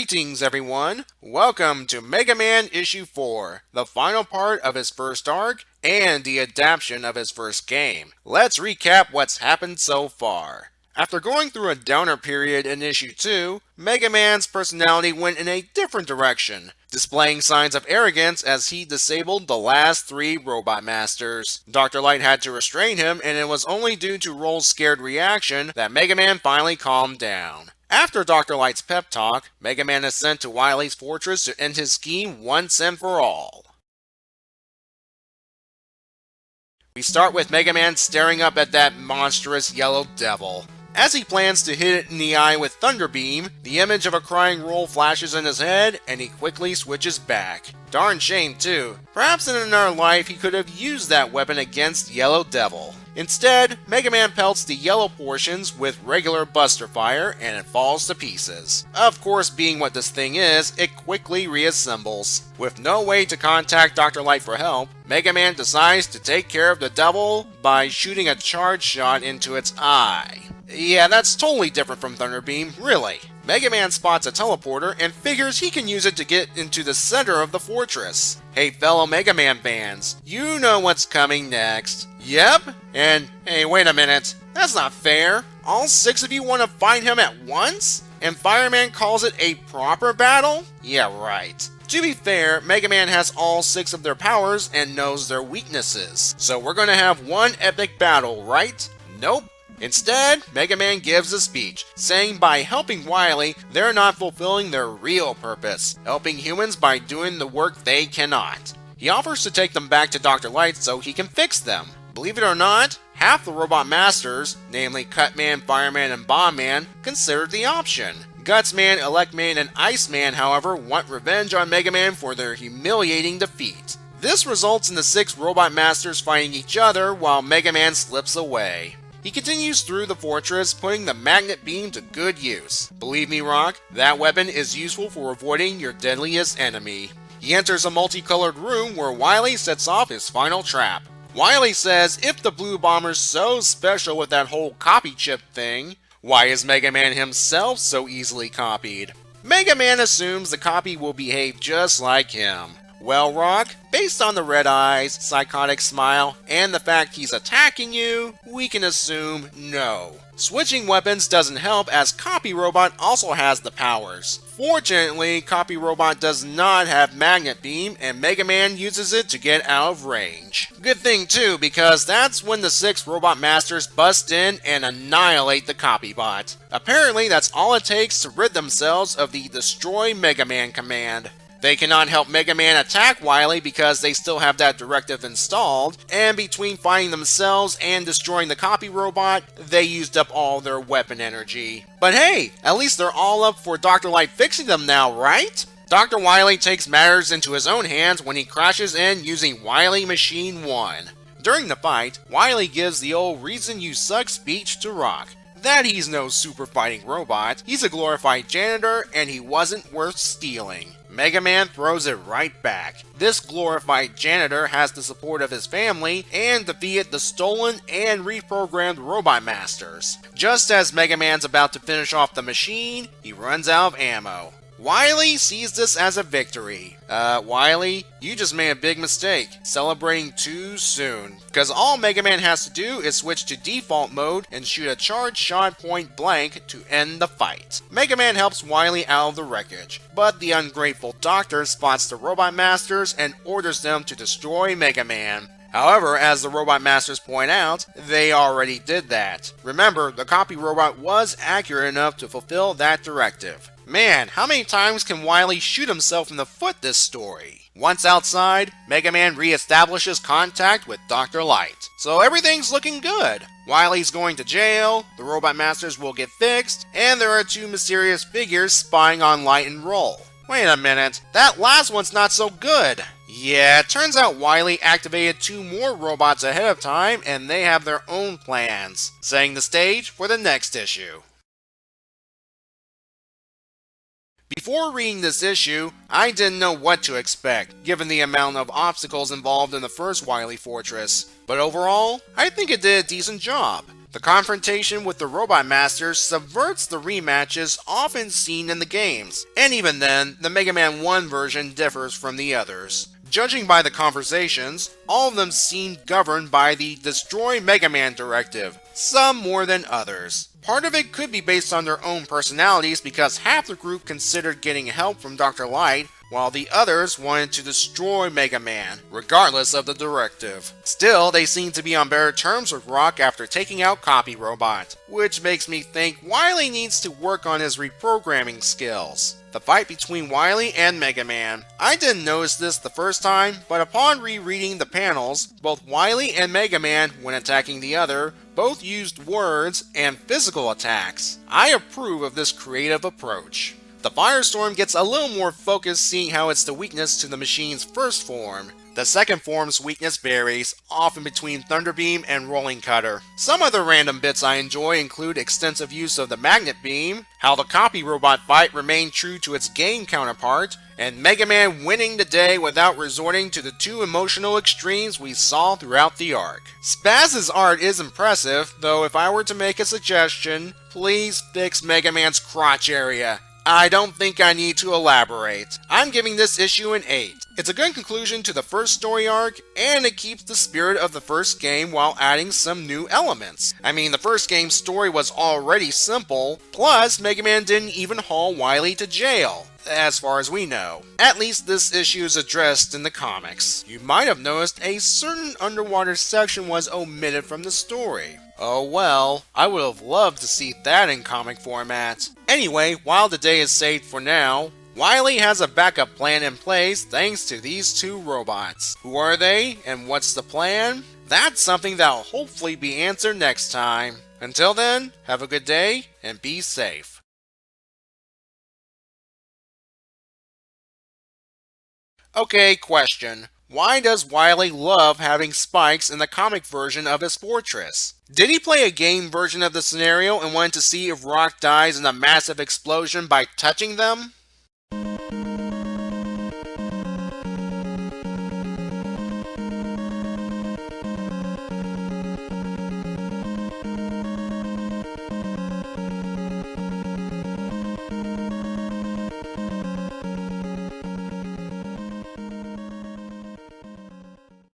Greetings everyone! Welcome to Mega Man Issue 4, the final part of his first arc and the adaptation of his first game. Let's recap what's happened so far. After going through a downer period in Issue 2, Mega Man's personality went in a different direction, displaying signs of arrogance as he disabled the last 3 Robot Masters. Dr. Light had to restrain him, and it was only due to Roll's scared reaction that Mega Man finally calmed down. After Dr. Light's pep talk, Mega Man is sent to Wily's fortress to end his scheme once and for all. We start with Mega Man staring up at that monstrous yellow devil. As he plans to hit it in the eye with Thunder Beam, the image of a crying Roll flashes in his head and he quickly switches back. Darn shame too. Perhaps in another life he could have used that weapon against Yellow Devil. Instead, Mega Man pelts the yellow portions with regular Buster Fire and it falls to pieces. Of course, being what this thing is, it quickly reassembles. With no way to contact Dr. Light for help, Mega Man decides to take care of the devil by shooting a charge shot into its eye. Yeah, that's totally different from Thunder Beam, really. Mega Man spots a teleporter and figures he can use it to get into the center of the fortress. Hey fellow Mega Man fans, you know what's coming next. Yep, and hey wait a minute, that's not fair. All 6 of you want to fight him at once? And Fireman calls it a proper battle? Yeah right. To be fair, Mega Man has all 6 of their powers and knows their weaknesses. So we're gonna have one epic battle, right? Nope. Instead, Mega Man gives a speech, saying by helping Wily, they're not fulfilling their real purpose, helping humans by doing the work they cannot. He offers to take them back to Dr. Light so he can fix them. Believe it or not, half the Robot Masters, namely Cutman, Fireman, and Bombman, considered the option. Gutsman, Electman, and Iceman, however, want revenge on Mega Man for their humiliating defeat. This results in the 6 Robot Masters fighting each other while Mega Man slips away. He continues through the fortress, putting the magnet beam to good use. Believe me, Rock, that weapon is useful for avoiding your deadliest enemy. He enters a multicolored room where Wily sets off his final trap. Wily says if the Blue Bomber's so special with that whole copy chip thing, why is Mega Man himself so easily copied? Mega Man assumes the copy will behave just like him. Well, Rock, based on the red eyes, psychotic smile, and the fact he's attacking you, we can assume no. Switching weapons doesn't help as Copy Robot also has the powers. Fortunately, Copy Robot does not have Magnet Beam and Mega Man uses it to get out of range. Good thing too, because that's when the 6 Robot Masters bust in and annihilate the Copy Bot. Apparently that's all it takes to rid themselves of the Destroy Mega Man command. They cannot help Mega Man attack Wily because they still have that directive installed, and between fighting themselves and destroying the Copy Robot, they used up all their weapon energy. But hey, at least they're all up for Dr. Light fixing them now, right? Dr. Wily takes matters into his own hands when he crashes in using Wily Machine 1. During the fight, Wily gives the old reason you suck speech to Rock. That he's no super fighting robot, he's a glorified janitor and he wasn't worth stealing. Mega Man throws it right back. This glorified janitor has the support of his family and defeated the stolen and reprogrammed Robot Masters. Just as Mega Man's about to finish off the machine, he runs out of ammo. Wily sees this as a victory. Wily, you just made a big mistake, celebrating too soon. Because all Mega Man has to do is switch to default mode and shoot a charge shot point blank to end the fight. Mega Man helps Wily out of the wreckage, but the ungrateful Doctor spots the Robot Masters and orders them to destroy Mega Man. However, as the Robot Masters point out, they already did that. Remember, the Copy Robot was accurate enough to fulfill that directive. Man, how many times can Wily shoot himself in the foot this story? Once outside, Mega Man re-establishes contact with Dr. Light. So everything's looking good. Wily's going to jail, the Robot Masters will get fixed, and there are 2 mysterious figures spying on Light and Roll. Wait a minute, that last one's not so good. Yeah, it turns out Wily activated 2 more robots ahead of time and they have their own plans, setting the stage for the next issue. Before reading this issue, I didn't know what to expect, given the amount of obstacles involved in the first Wily Fortress, but overall, I think it did a decent job. The confrontation with the Robot Masters subverts the rematches often seen in the games, and even then, the Mega Man 1 version differs from the others. Judging by the conversations, all of them seem governed by the Destroy Mega Man directive, some more than others. Part of it could be based on their own personalities because half the group considered getting help from Dr. Light, while the others wanted to destroy Mega Man, regardless of the directive. Still, they seem to be on better terms with Rock after taking out Copy Robot, which makes me think Wily needs to work on his reprogramming skills. The fight between Wily and Mega Man. I didn't notice this the first time, but upon rereading the panels, both Wily and Mega Man, when attacking the other, both used words and physical attacks. I approve of this creative approach. The Firestorm gets a little more focused seeing how it's the weakness to the machine's first form. The second form's weakness varies, often between Thunderbeam and Rolling Cutter. Some other random bits I enjoy include extensive use of the Magnet Beam, how the Copy Robot fight remained true to its game counterpart, and Mega Man winning the day without resorting to the two emotional extremes we saw throughout the arc. Spaz's art is impressive, though if I were to make a suggestion, please fix Mega Man's crotch area. I don't think I need to elaborate. I'm giving this issue an 8. It's a good conclusion to the first story arc, and it keeps the spirit of the first game while adding some new elements. I mean, the first game's story was already simple, plus Mega Man didn't even haul Wily to jail, as far as we know. At least this issue is addressed in the comics. You might have noticed a certain underwater section was omitted from the story. Oh well, I would have loved to see that in comic format. Anyway, while the day is saved for now, Wily has a backup plan in place thanks to these two robots. Who are they, and what's the plan? That's something that'll hopefully be answered next time. Until then, have a good day, and be safe. Okay, question. Why does Wily love having spikes in the comic version of his fortress? Did he play a game version of the scenario and wanted to see if Rock dies in a massive explosion by touching them?